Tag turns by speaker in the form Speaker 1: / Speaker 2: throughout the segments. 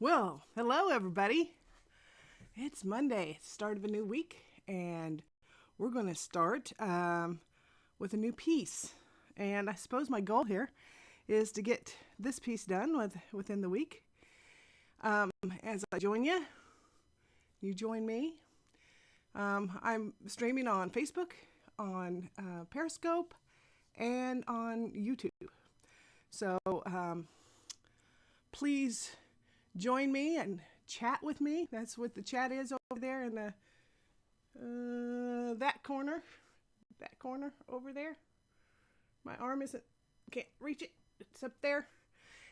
Speaker 1: Well, hello everybody. It's Monday, start of a new week, and we're going to start with a new piece. And I suppose my goal here is to get this piece done within the week. As I join you, you join me. I'm streaming on Facebook, on Periscope, and on YouTube. So please join me and chat with me. That's what the chat is over there in the that corner over there. My arm can't reach it. It's up there.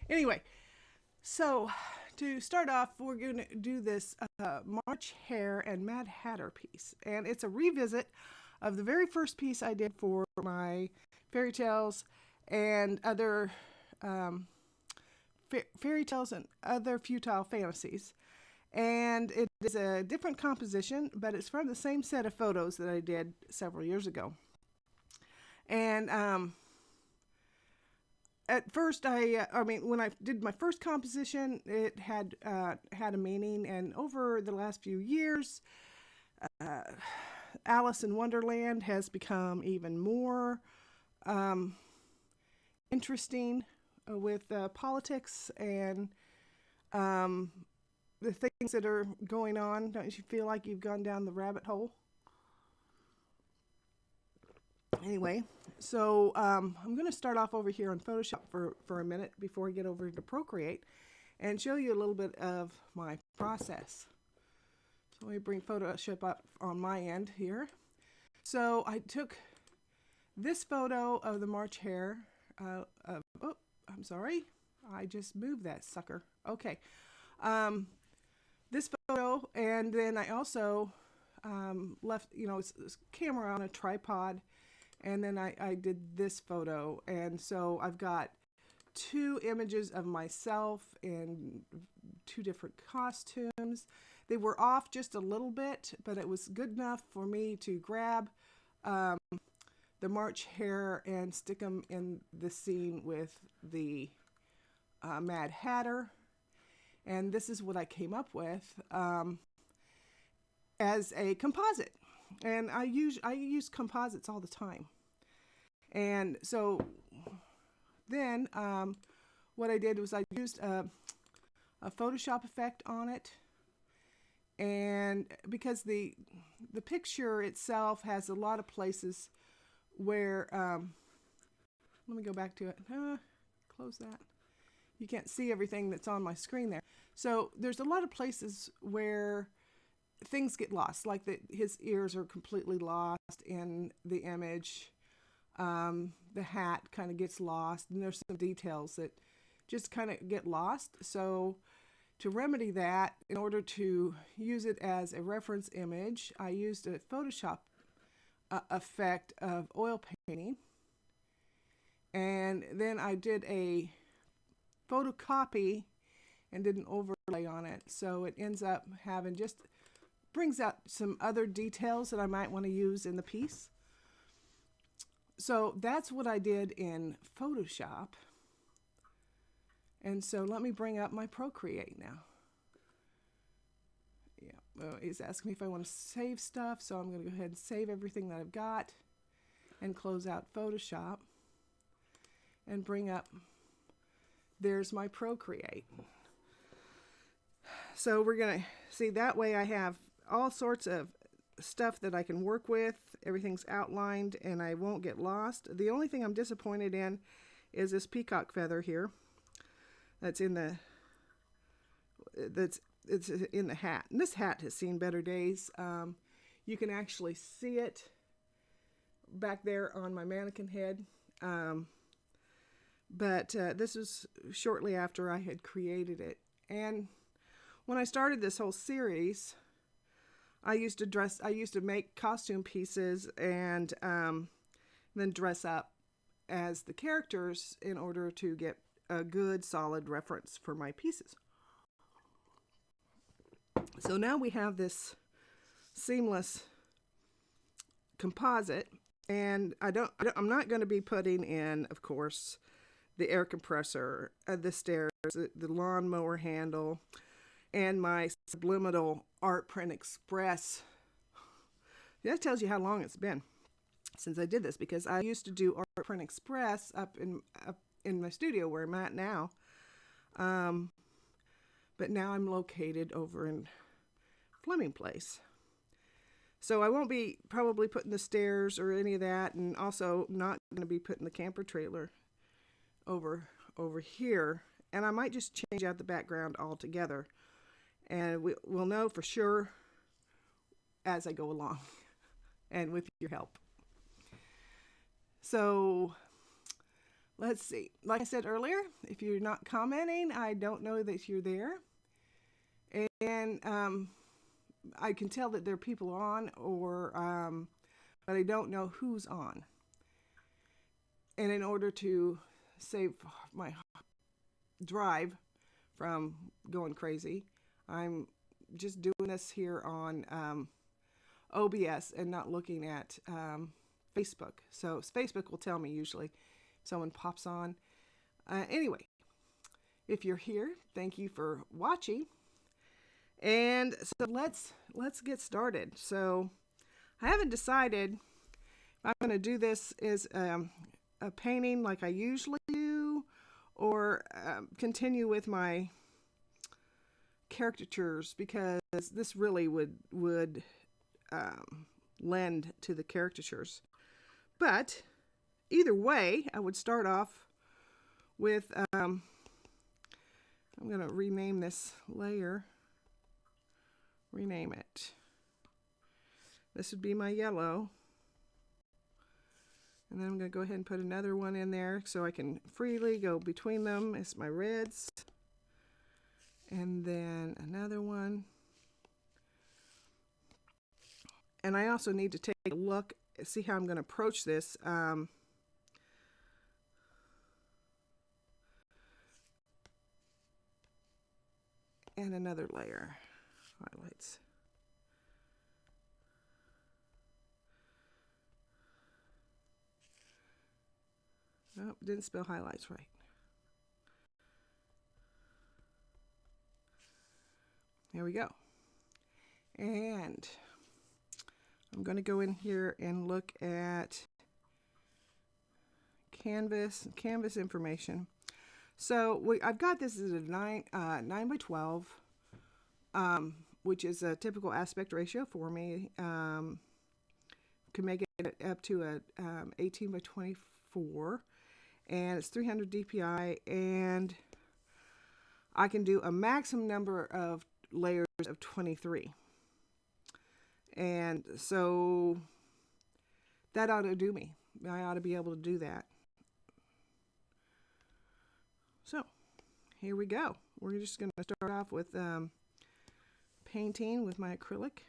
Speaker 1: Anyway, so to start off, we're going to do this March Hare and Mad Hatter piece, and it's a revisit of the very first piece I did for my fairy tales and other fairy tales and other futile fantasies. And it is a different composition, but it's from the same set of photos that I did several years ago. And at first, when I did my first composition, it had a meaning. And over the last few years, Alice in Wonderland has become even more interesting with politics and the things that are going on. Don't you feel like you've gone down the rabbit hole? Anyway, so I'm going to start off over here on Photoshop for a minute before I get over to Procreate and show you a little bit of my process. So let me bring Photoshop up on my end here. So I took this photo of the March Hare. I'm sorry. I just moved that sucker. Okay. This photo, and then I also left, this camera on a tripod, and then I did this photo. And so I've got two images of myself in two different costumes. They were off just a little bit, but it was good enough for me to grab the March Hare and stick them in the scene with the Mad Hatter. And this is what I came up with as a composite. And I use composites all the time. And so then what I did was I used a Photoshop effect on it. And because the picture itself has a lot of places where, let me go back to it. Close that. You can't see everything that's on my screen there. So there's a lot of places where things get lost, like his ears are completely lost in the image. The hat kind of gets lost, and there's some details that just kind of get lost. So to remedy that, in order to use it as a reference image, I used a Photoshop effect of oil painting. And then I did a photocopy and did an overlay on it. So it ends up having brings out some other details that I might want to use in the piece. So that's what I did in Photoshop. And so let me bring up my Procreate now. Yeah, well, he's asking me if I want to save stuff, so I'm going to go ahead and save everything that I've got and close out Photoshop and bring up, there's my Procreate. So we're going to see, that way I have all sorts of stuff that I can work with. Everything's outlined and I won't get lost. The only thing I'm disappointed in is this peacock feather here. It's in the hat. And this hat has seen better days. You can actually see it back there on my mannequin head. But this was shortly after I had created it. And when I started this whole series, I used to make costume pieces and then dress up as the characters in order to get a good solid reference for my pieces. So now we have this seamless composite, and I'm not going to be putting in, of course, the air compressor, the stairs, the lawnmower handle. and my subliminal Art Print Express. That tells you how long it's been since I did this, because I used to do Art Print Express up in my studio where I'm at now. But now I'm located over in Fleming Place. So I won't be probably putting the stairs or any of that, and also not going to be putting the camper trailer over here. And I might just change out the background altogether. And we'll know for sure as I go along and with your help. So let's see. Like I said earlier, if you're not commenting, I don't know that you're there. And I can tell that there are people on, but I don't know who's on. And in order to save my drive from going crazy, I'm just doing this here on OBS and not looking at Facebook. So Facebook will tell me usually if someone pops on. Anyway, if you're here, thank you for watching. And so let's get started. So I haven't decided if I'm going to do this as a painting like I usually do, or continue with my caricatures, because this really would lend to the caricatures. But either way, I would start off with I'm going to rename this layer. Rename it. This would be my yellow. And then I'm going to go ahead and put another one in there so I can freely go between them. It's my reds. And then another one. And I also need to take a look, see how I'm going to approach this. And another layer. Highlights. Oh, didn't spell highlights right. There we go. And I'm going to go in here and look at canvas information. So I've got this as a 9 by 12, which is a typical aspect ratio for me. Can make it up to a 18 by 24, and it's 300 DPI, and I can do a maximum number of layers of 23. And so that ought to do me. I ought to be able to do that. So here we go. We're just going to start off with painting with my acrylic.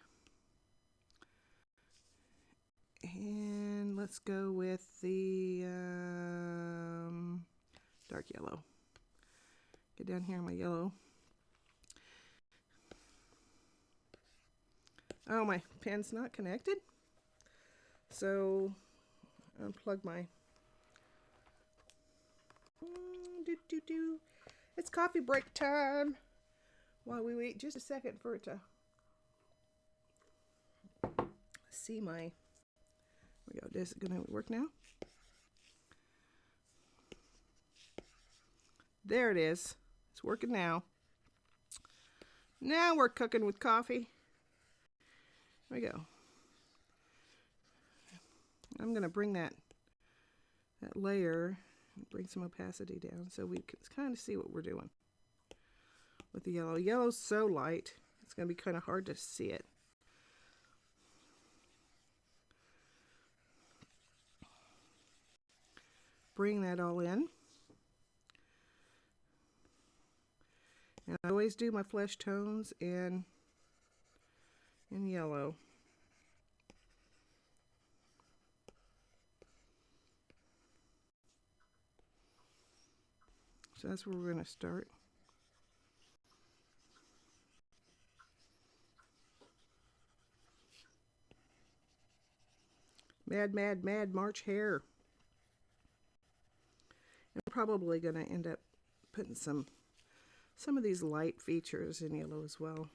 Speaker 1: And let's go with the dark yellow. Get down here in my yellow. Oh, my pen's not connected. So unplug my It's coffee break time. While we wait just a second for it to see my, here we go. Is it going to work now? There it is. It's working now. Now we're cooking with coffee. There we go. I'm going to bring that layer, bring some opacity down so we can kind of see what we're doing with the yellow. Yellow's so light, it's going to be kind of hard to see it. Bring that all in. And I always do my flesh tones in yellow. So that's where we're going to start. Mad, mad, mad March Hare. I'm probably going to end up putting some some of these light features in yellow as well.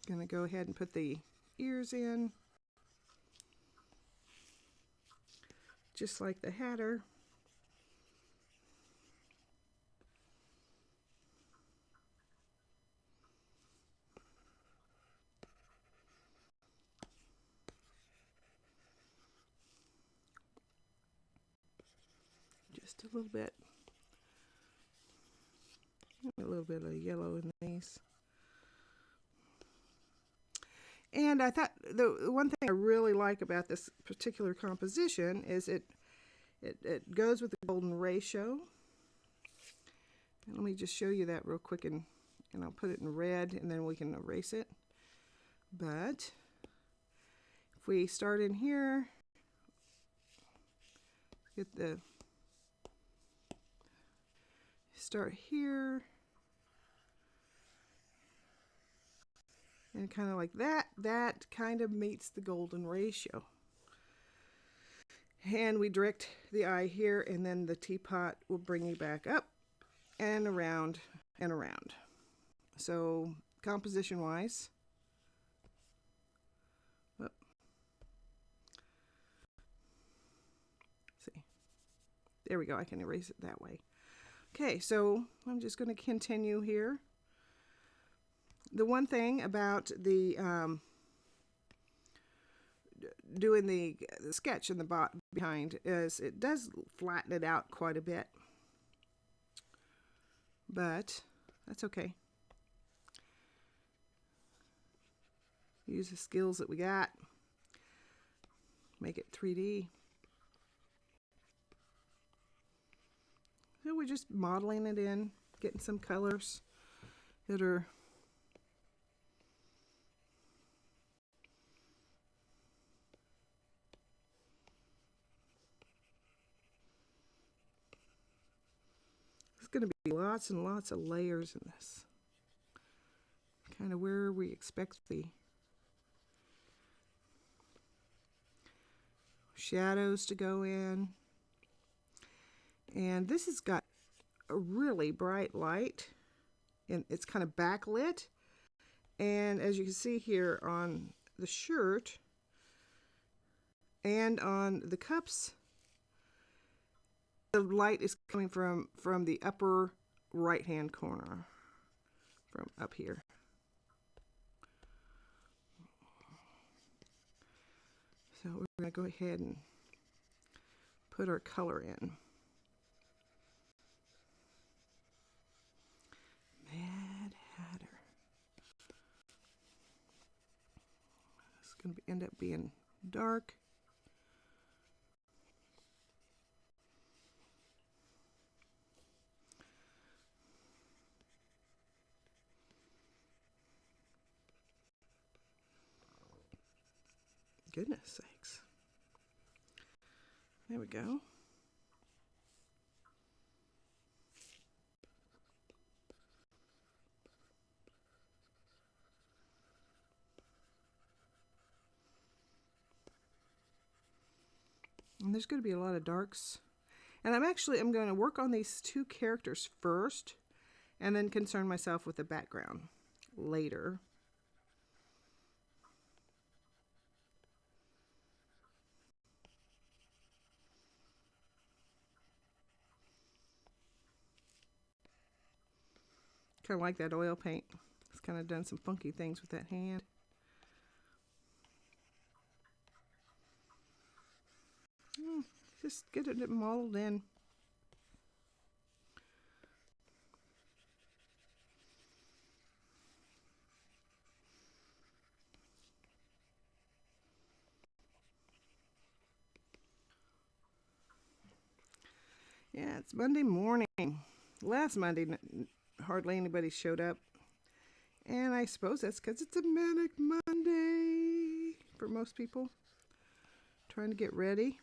Speaker 1: Gonna go ahead and put the ears in, just like the Hatter. Just a little bit of yellow in these. And I thought the one thing I really like about this particular composition is it goes with the golden ratio. And let me just show you that real quick, and I'll put it in red and then we can erase it. But if we start in here, start here, and kind of like that kind of meets the golden ratio. And we direct the eye here, and then the teapot will bring you back up and around and around. So composition wise, see, there we go. I can erase it that way. Okay, so I'm just going to continue here. The one thing about the doing the sketch in the behind is it does flatten it out quite a bit, but that's okay. Use the skills that we got, make it 3D. So we're just modeling it in, getting some colors that are going to be lots and lots of layers in this. Kind of where we expect the shadows to go in. And this has got a really bright light, and it's kind of backlit. And as you can see here on the shirt and on the cups, the light is coming from the upper right hand corner, from up here. So we're going to go ahead and put our color in. Mad Hatter. It's going to end up being dark. Goodness sakes. There we go. And there's going to be a lot of darks. And I'm going to work on these two characters first and then concern myself with the background later. Kind of like that oil paint. It's kind of done some funky things with that hand. Just get it modeled in. Yeah, it's Monday morning. Last Monday, hardly anybody showed up. And I suppose that's because it's a manic Monday for most people. Trying to get ready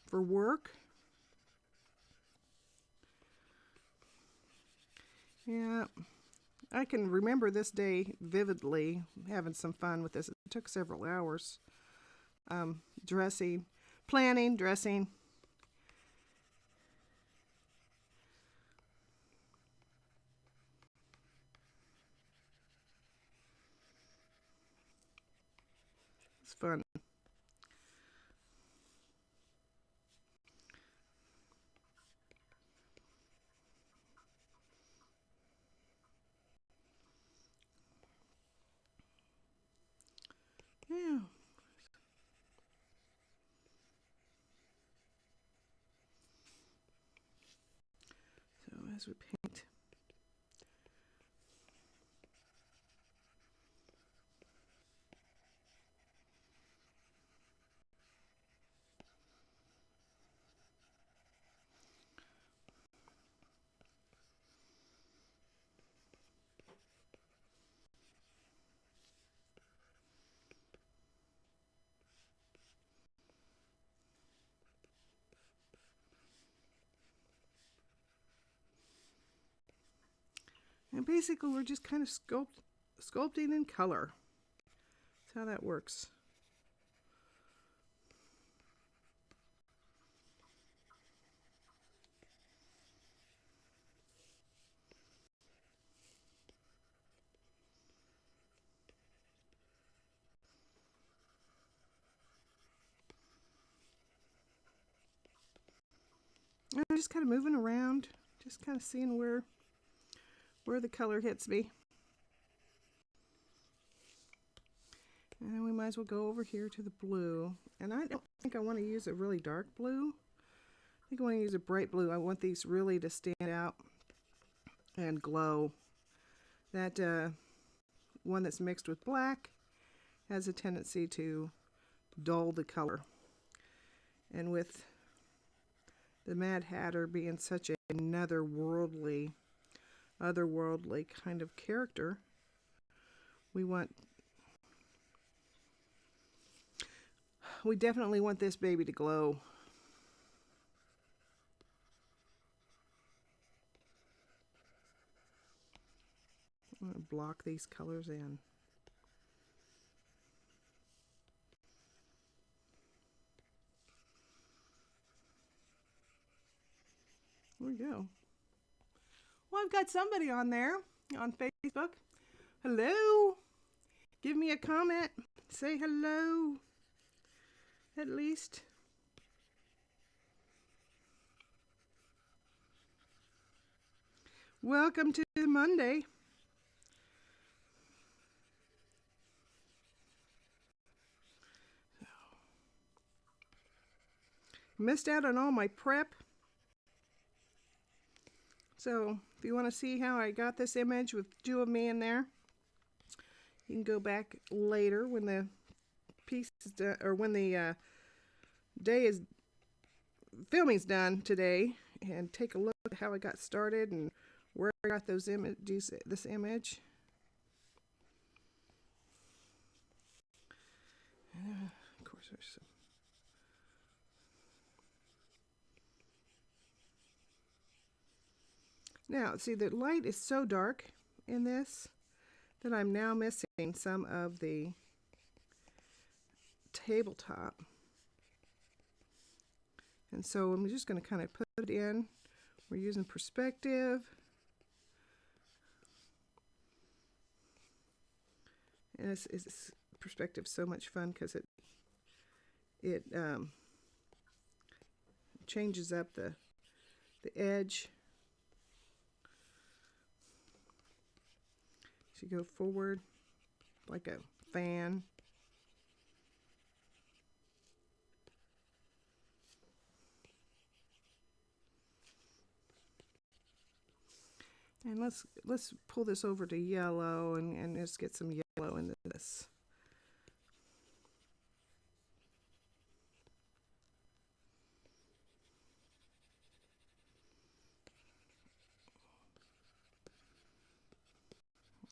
Speaker 1: for work. Yeah, I can remember this day vividly, having some fun with this. It took several hours. Dressing, planning, dressing. It's fun. Yeah. So as we paint. And basically we're just kind of sculpting in color. That's how that works. And I'm just kind of moving around, just kind of seeing where the color hits me. And we might as well go over here to the blue. And I don't think I want to use a really dark blue. I think I want to use a bright blue. I want these really to stand out and glow. That one that's mixed with black has a tendency to dull the color. And with the Mad Hatter being such another otherworldly kind of character, we definitely want this baby to glow. I'm going to block these colors in. There we go. Well, I've got somebody on there on Facebook. Hello. Give me a comment. Say hello. At least. Welcome to Monday. Missed out on all my prep. So if you want to see how I got this image with two of me in there, you can go back later when the piece is done, or when the filming's done today, and take a look at how I got started and where I got this image. Of course, there's some. Now, see, the light is so dark in this that I'm now missing some of the tabletop. And so I'm just going to kind of put it in. We're using perspective. And it's perspective so much fun because it changes up the edge. So you go forward like a fan. And let's pull this over to yellow and just get some yellow into this.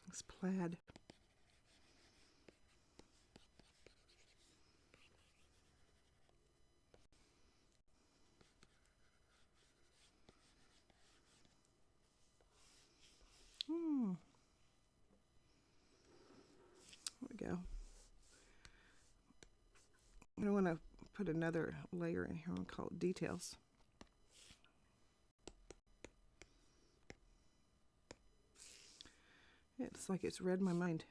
Speaker 1: It's plaid. go. I want to put another layer in here. I'm going to call it details. It's like it's read my mind.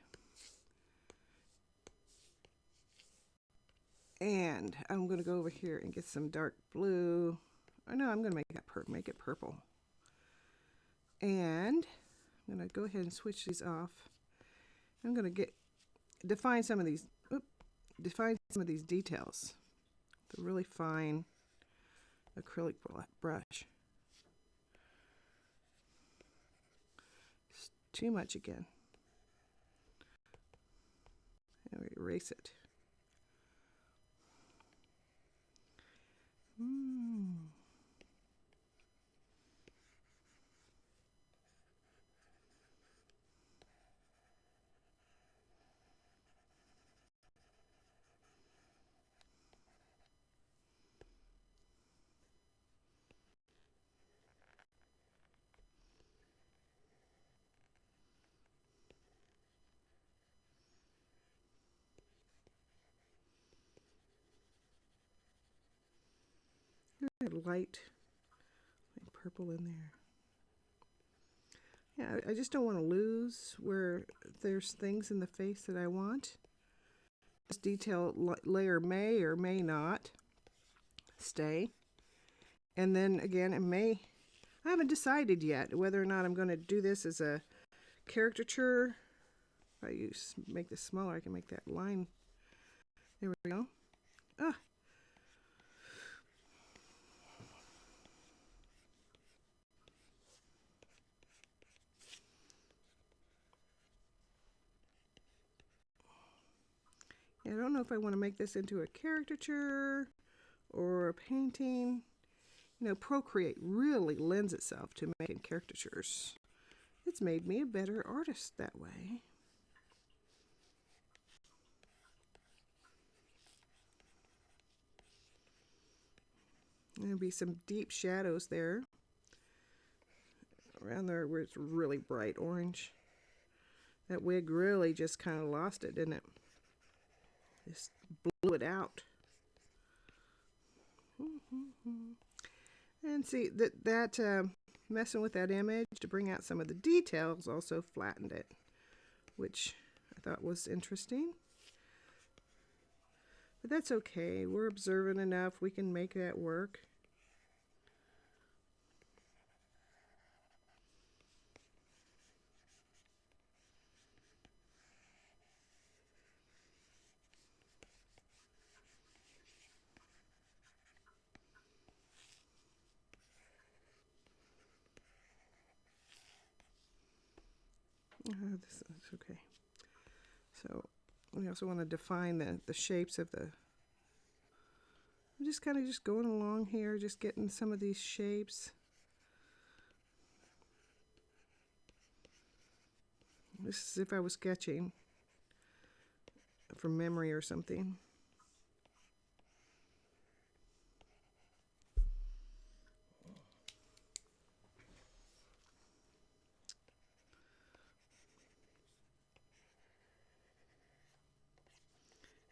Speaker 1: And I'm going to go over here and get some dark blue. Oh no, I'm going to make it purple. And I'm going to go ahead and switch these off. I'm going to define some of these details. The really fine acrylic brush. It's too much again. And we erase it. Light purple in there. Yeah, I just don't want to lose where there's things in the face that I want. This detail layer may or may not stay. And then again, I haven't decided yet whether or not I'm going to do this as a caricature. If I make this smaller, I can make that line. There we go. Ah. I don't know if I want to make this into a caricature or a painting. You know, Procreate really lends itself to making caricatures. It's made me a better artist that way. There'll be some deep shadows there. Around there where it's really bright orange. That wig really just kind of lost it, didn't it? Just blew it out. And see that messing with that image to bring out some of the details also flattened it, which I thought was interesting. But that's okay. We're observant enough. We can make that work. This is okay. So we also want to define the shapes of the. I'm just kind of just going along here, just getting some of these shapes. This is if I was sketching from memory or something.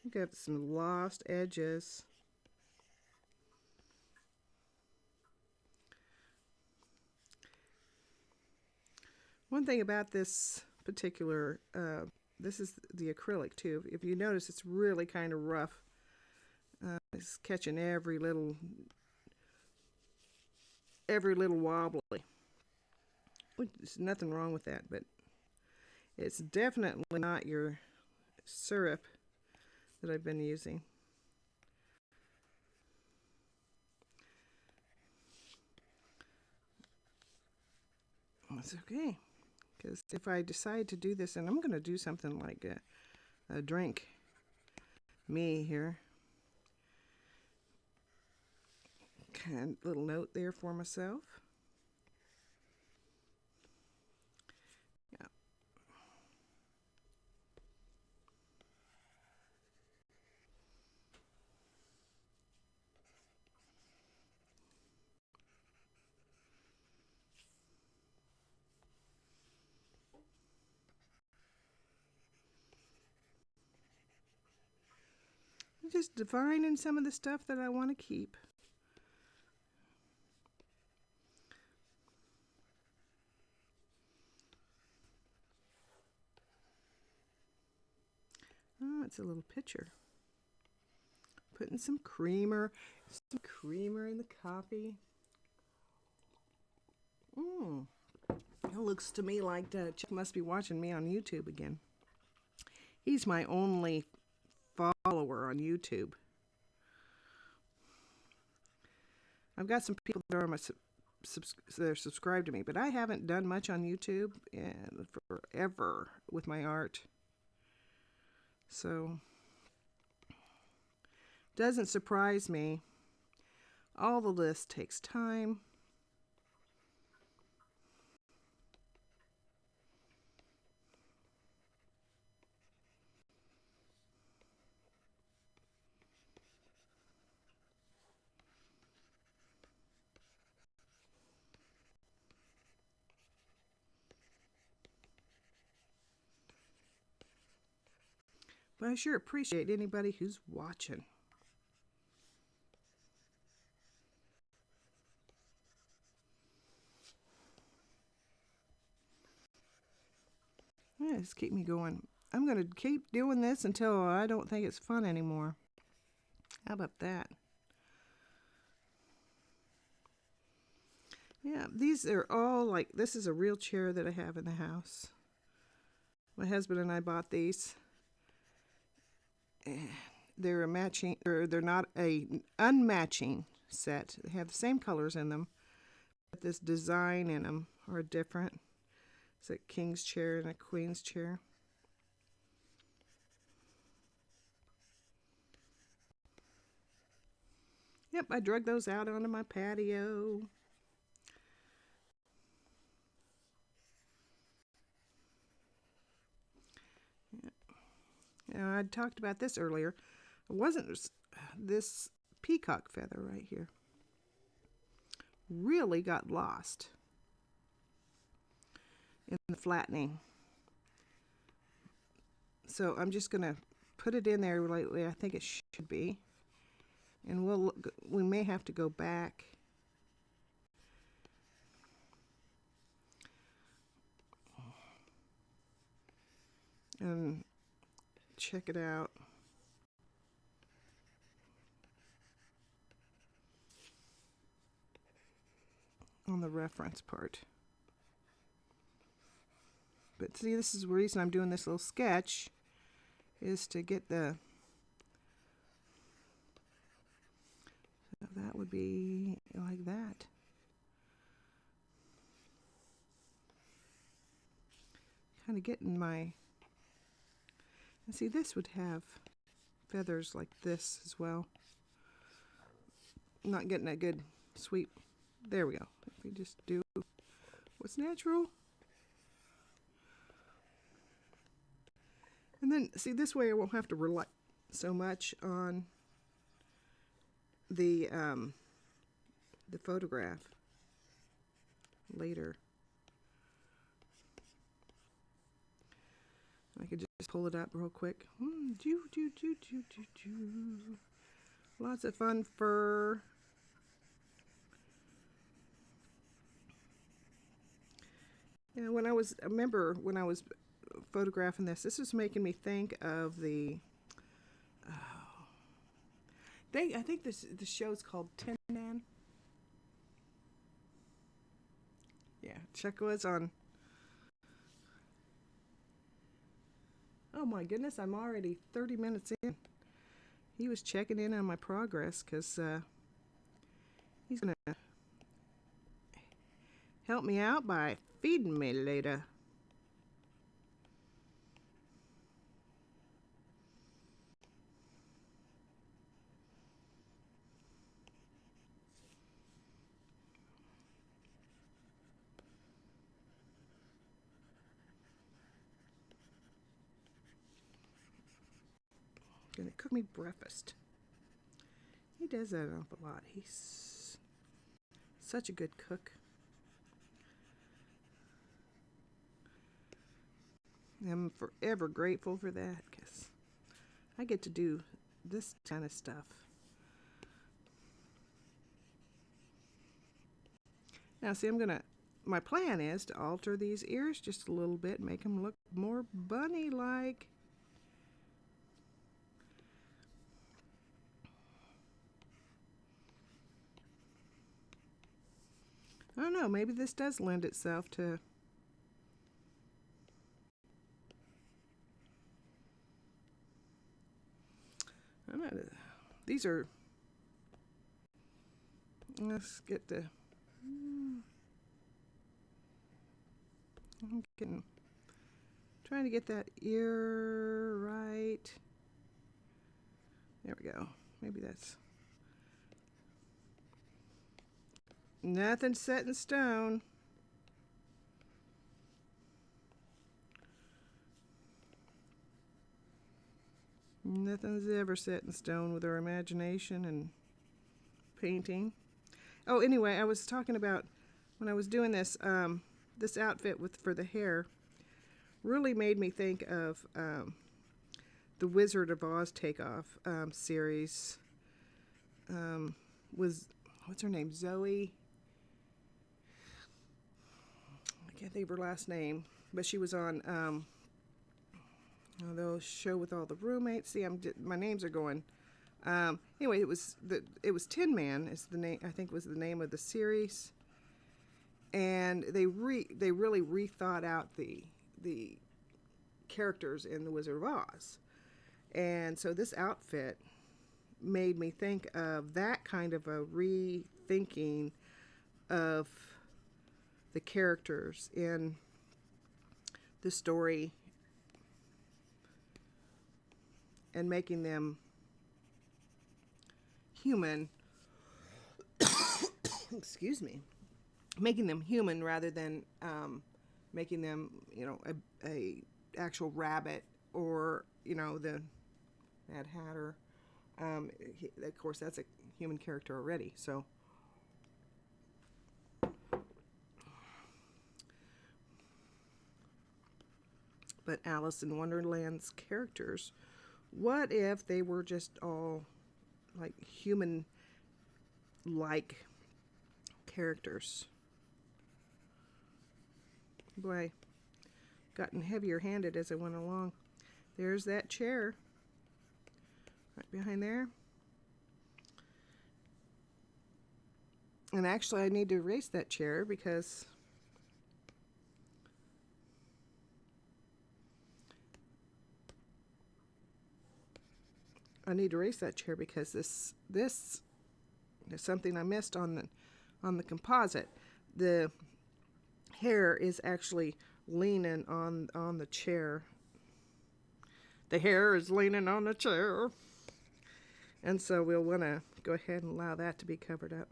Speaker 1: Got some lost edges. One thing about this particular, this is the acrylic too. If you notice, it's really kind of rough. It's catching every little wobbly. There's nothing wrong with that, but it's definitely not your syrup that I've been using. That's okay, because if I decide to do this, and I'm going to do something like a drink me here, kind of little note there for myself. Yeah. just defining some of the stuff that I want to keep. Oh, it's a little picture. Putting some creamer in the coffee. It looks to me like Chuck must be watching me on YouTube again. He's my only follower on YouTube. I've got some people that are they're subscribed to me, but I haven't done much on YouTube in forever with my art. So, doesn't surprise me. All of this takes time. But I sure appreciate anybody who's watching. Yeah, just keep me going. I'm going to keep doing this until I don't think it's fun anymore. How about that? Yeah, these are all like, this is a real chair that I have in the house. My husband and I bought these. They're a matching, or they're not a unmatching set. They have the same colors in them, but this design in them are different. It's a king's chair and a queen's chair. Yep, I drug those out onto my patio. Now, I talked about this earlier. It wasn't this peacock feather right here. Really got lost in the flattening. So I'm just going to put it in there lightly. I think it should be. And we may have to go back. And check it out. On the reference part. But see, this is the reason I'm doing this little sketch, is to get the, so that would be like that. Kind of getting my, and see, this would have feathers like this as well. I'm not getting a good sweep. There we go. If we just do what's natural. And then, see, this way I won't have to rely so much on the photograph later. I could just pull it up real quick. Lots of fun fur. Yeah, I remember when I was photographing this was making me think of the, I think the show's called Tin Man. Yeah, Chuck was on. Oh my goodness, I'm already 30 minutes in. He was checking in on my progress because he's going to help me out by feeding me later. Gonna cook me breakfast. He does that an awful lot. He's such a good cook. I'm forever grateful for that because I get to do this kind of stuff. Now see, my plan is to alter these ears just a little bit, make them look more bunny-like. I don't know, maybe this does lend itself to I don't know. These are, let's get the, trying to get that ear right. There we go. Maybe that's, nothing set in stone. Nothing's ever set in stone with our imagination and painting. Oh, anyway, I was talking about when I was doing this, this outfit for the hair really made me think of the Wizard of Oz Takeoff series. What's her name? Zoe. I can't think of her last name, but she was on the show with all the roommates. See, my names are going. Anyway, it was Tin Man is the name. I think was the name of the series, and they really rethought out the characters in the Wizard of Oz, and so this outfit made me think of that kind of a rethinking of the characters in the story and making them human. Excuse me. Making them human rather than making them, a actual rabbit or, the Mad Hatter. Of course, that's a human character already. So, but Alice in Wonderland's characters, what if they were just all like human-like characters? Boy, gotten heavier-handed as I went along. There's that chair right behind there. And actually, I need to erase that chair because this is something I missed on the composite. The hair is actually leaning on the chair. The hair is leaning on the chair. And so we'll want to go ahead and allow that to be covered up.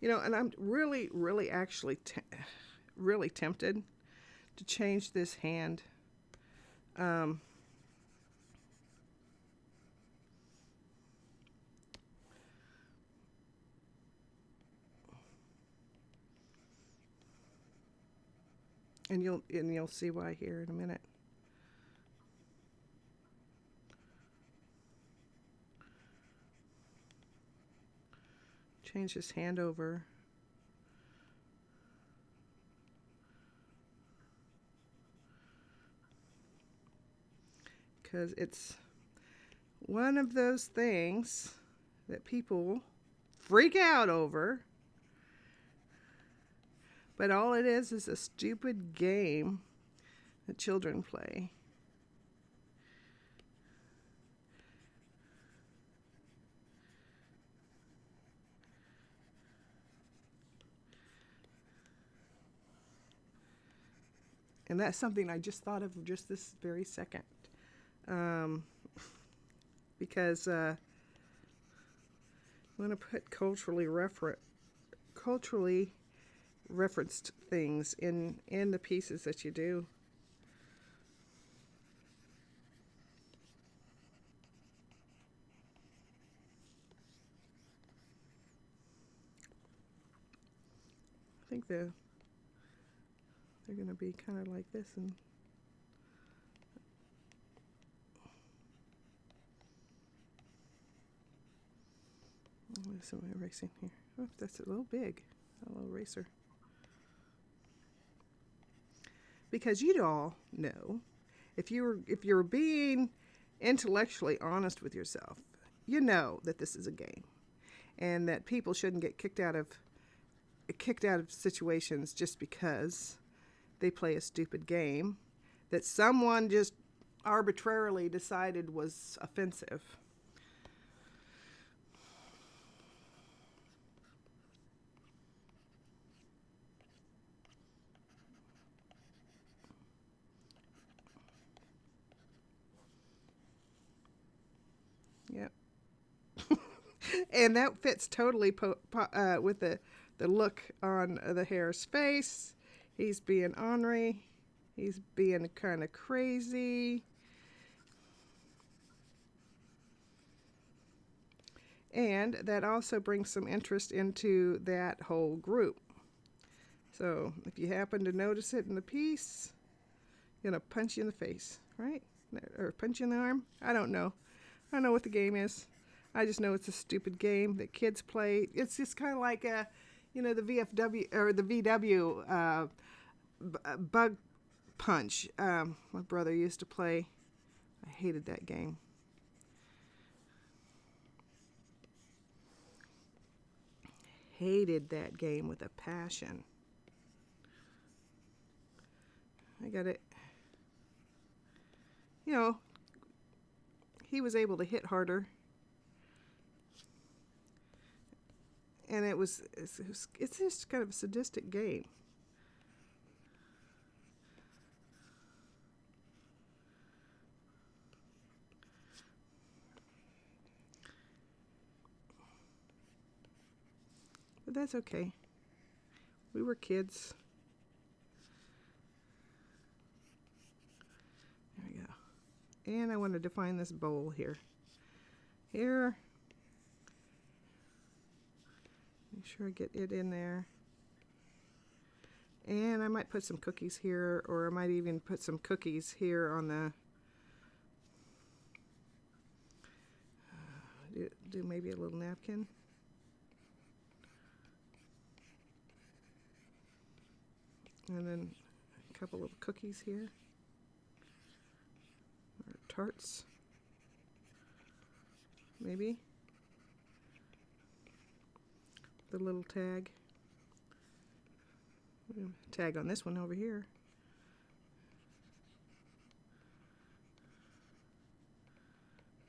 Speaker 1: And I'm really actually really tempted to change this hand. And you'll see why here in a minute. Change his hand over. Because it's one of those things that people freak out over. But all it is a stupid game that children play. And that's something I just thought of just this very second. Because I want to put culturally referenced things in the pieces that you do. think they're going to be kind of like this, and there's some erasing here. Oh, that's a little big, a little eraser. Because you'd all know, if you're being intellectually honest with yourself, you know that this is a game, and that people shouldn't get kicked out of situations just because they play a stupid game that someone just arbitrarily decided was offensive. Yep. And that fits totally with the look on the hare's face. He's being ornery. He's being kind of crazy. And that also brings some interest into that whole group. So if you happen to notice it in the piece, you're going to punch you in the face, right? Or punch you in the arm. I don't know. I don't know what the game is. I just know it's a stupid game that kids play. It's just kind of like, the VFW or the VW bug punch. My brother used to play. I hated that game. Hated that game with a passion. I got it. He was able to hit harder. And it's just kind of a sadistic game. But that's okay. We were kids. There we go. And I want to define this bowl here. Here. Make sure I get it in there. And I might put some cookies here, or I might even put some cookies here on the... do maybe a little napkin. And then a couple of cookies here. Or tarts. Maybe. The little tag. Tag on this one over here.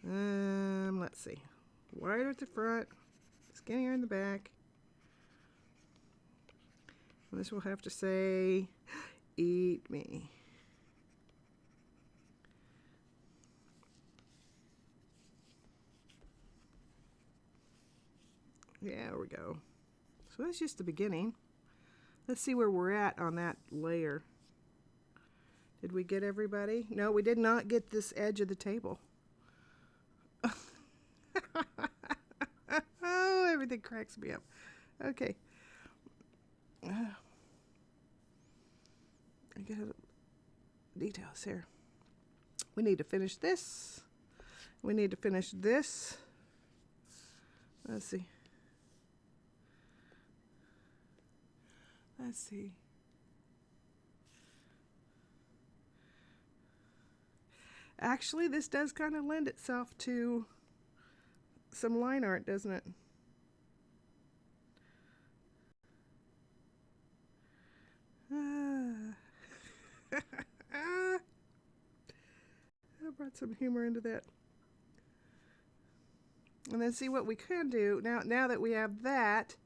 Speaker 1: Let's see. Wider at the front, skinnier in the back. And this will have to say, "Eat me." Yeah, there we go. So that's just the beginning. Let's see where we're at on that layer. Did we get everybody? No, we did not get this edge of the table. Oh, everything cracks me up. Okay. I got details here. We need to finish this. We need to finish this. Let's see. Let's see. Actually, this does kind of lend itself to some line art, doesn't it? I brought some humor into that. And then see what we can do. Now that we have that,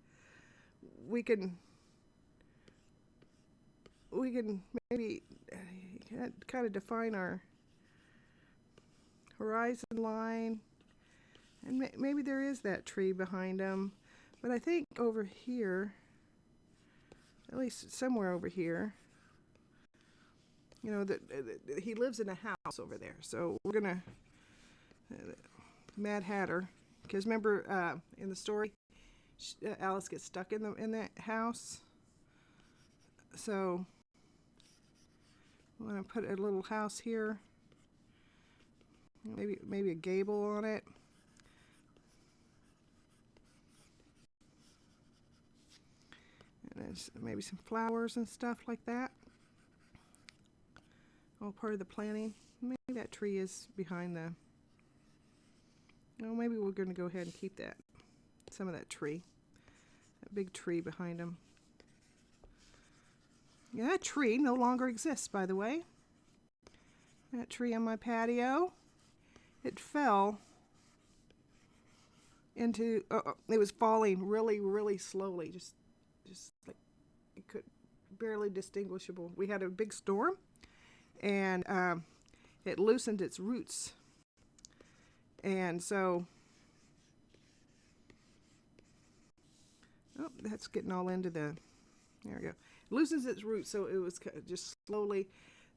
Speaker 1: we can maybe kind of define our horizon line. And maybe there is that tree behind them. But I think over here, at least somewhere over here, that he lives in a house over there. So we're going to, Mad Hatter, because remember in the story, Alice gets stuck in that house. So I'm going to put a little house here, maybe a gable on it. And there's maybe some flowers and stuff like that. All part of the planning. Maybe that tree is behind the... No, maybe we're going to go ahead and keep that. Some of that tree. That big tree behind him. Yeah, that tree no longer exists, by the way. That tree on my patio. It fell into... it was falling really, really slowly. Just like it could barely distinguishable. We had a big storm, and it loosened its roots, and so that's getting all into the... There we go. It loosens its roots, so it was just slowly,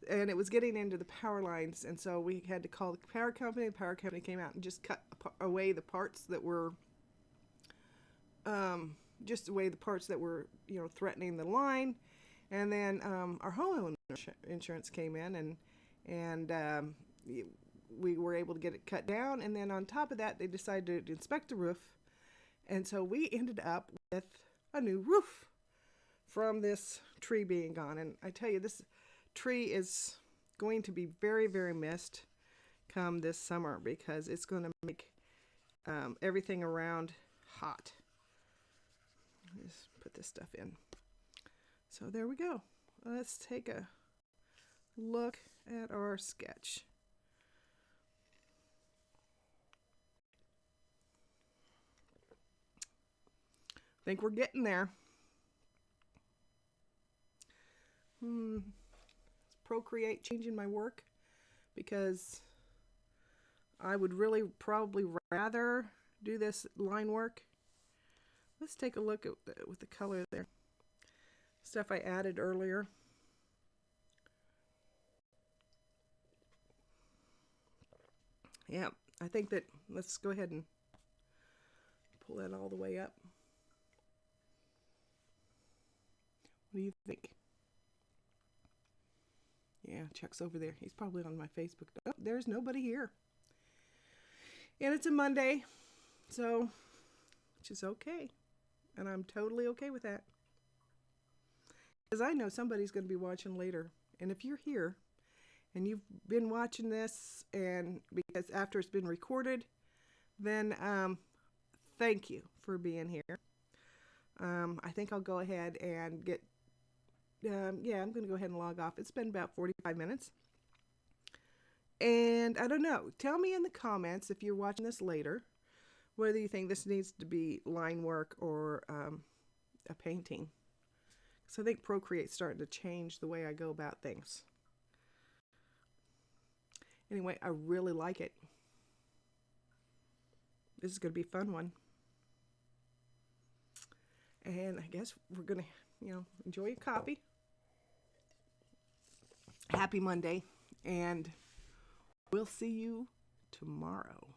Speaker 1: and it was getting into the power lines, and so we had to call the power company. The power company came out and just cut away the parts that were threatening the line. And then our homeowner insurance came in, and we were able to get it cut down. And then on top of that, they decided to inspect the roof, and so we ended up with a new roof from this tree being gone. And I tell you, this tree is going to be very, very missed come this summer, because it's going to make everything around hot. Just put this stuff in. So there we go. Let's take a look at our sketch. I think we're getting there. Procreate changing my work, because I would really probably rather do this line work. Let's take a look at with the color there. Stuff I added earlier. Yeah, I think that, let's go ahead and pull that all the way up. What do you think? Yeah, Chuck's over there. He's probably on my Facebook. Oh, there's nobody here. And it's a Monday, so, which is okay. And I'm totally okay with that. Because I know somebody's going to be watching later. And if you're here and you've been watching this, and because after it's been recorded, then thank you for being here. I think I'll go ahead and get, I'm going to go ahead and log off. It's been about 45 minutes. And I don't know. Tell me in the comments, if you're watching this later, whether you think this needs to be line work or a painting. So I think Procreate's starting to change the way I go about things. Anyway, I really like it. This is going to be a fun one. And I guess we're going to, enjoy your coffee. Happy Monday. And we'll see you tomorrow.